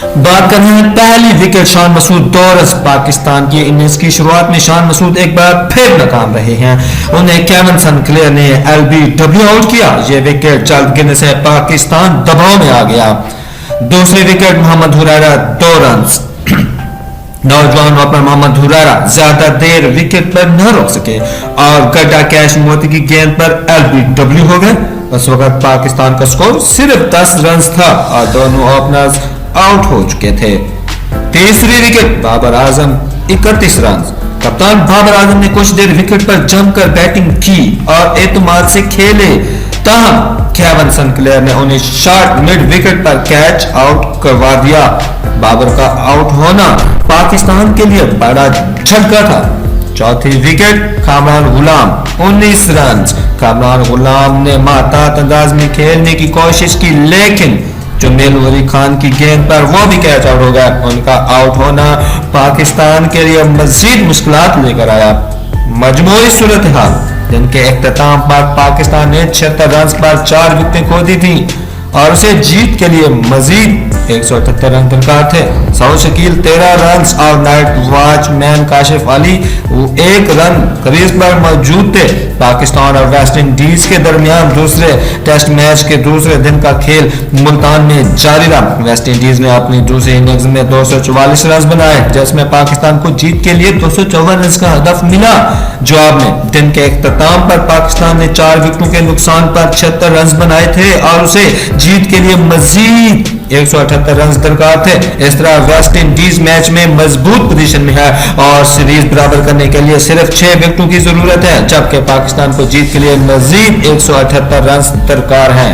بات کرتے ہیں پہلی وکٹ شان مسعود دورز پاکستان کی اننگز کی شروعات میں شان مسعود ایک بار پھر ناکام رہے ہیں. انہیں کیون سنکلیئر نے LBW آؤٹ کیا. یہ وکٹ جلد گرنے سے پاکستان دباؤ میں آ گیا. دوسری وکٹ محمد ہریرہ 2 رنز. نوجوان اوپنر محمد ہریرہ زیادہ دیر وکٹ پر نہ روک سکے اور گڈا کیش موتی کی گیند پر LBW ہو گئے. اس وقت پاکستان کا سکور صرف 10 رنز تھا اور دونوں اوپنرز آؤٹ ہو چکے تھے. تیسری وکٹ بابر اعظم 31 رنز. کپتان بابر اعظم نے کچھ دیر وکٹ پر جم کر بیٹنگ کی اور اعتماد سے کھیلے. تاہم کیون سنکلیئر نے انہیں شارٹ مڈ وکٹ پر کیچ آؤٹ کروا دیا. بابر کا آؤٹ ہونا پاکستان کے لیے بڑا جھٹکا تھا. چوتھی وکٹ کامران غلام 19 رنز. کامران غلام نے محتاط انداز میں کھیلنے کی کوشش کی لیکن جمیل ولی خان کی گیند پر وہ بھی کیچ آؤٹ ہو گیا. ان کا آؤٹ ہونا پاکستان کے لیے مزید مشکلات لے کر آیا. مجموعی صورتحال جن کے اختتام پر پاکستان نے 76 رنز پر 4 وکٹیں کھو دی تھیں اور اسے جیت کے لیے مزید 178 رن درکار تھے. سعود شکیل 13 رنز اور نائٹ واچ مین کاشف علی 1 رن کریز پر موجود تھے. پاکستان اور ویسٹ انڈیز کے درمیان دوسرے ٹیسٹ میچ کے دوسرے دن کا کھیل ملتان میں جاری رہا. ویسٹ انڈیز نے اپنی دوسری اننگز میں 244 رنز بنائے جس میں پاکستان کو جیت کے لیے 254 رنز کا ہدف ملا. جواب میں دن کے اختتام پر پاکستان نے 4 وکٹوں کے نقصان پر 76 رنز بنائے تھے اور اسے جیت کے لیے مزید 178 رنز درکار تھے. اس طرح ویسٹ انڈیز میچ میں مضبوط پوزیشن میں ہے اور سیریز برابر کرنے کے لیے صرف 6 وکٹوں کی ضرورت ہے جبکہ پاکستان کو جیت کے لیے مزید 178 رنز درکار ہیں.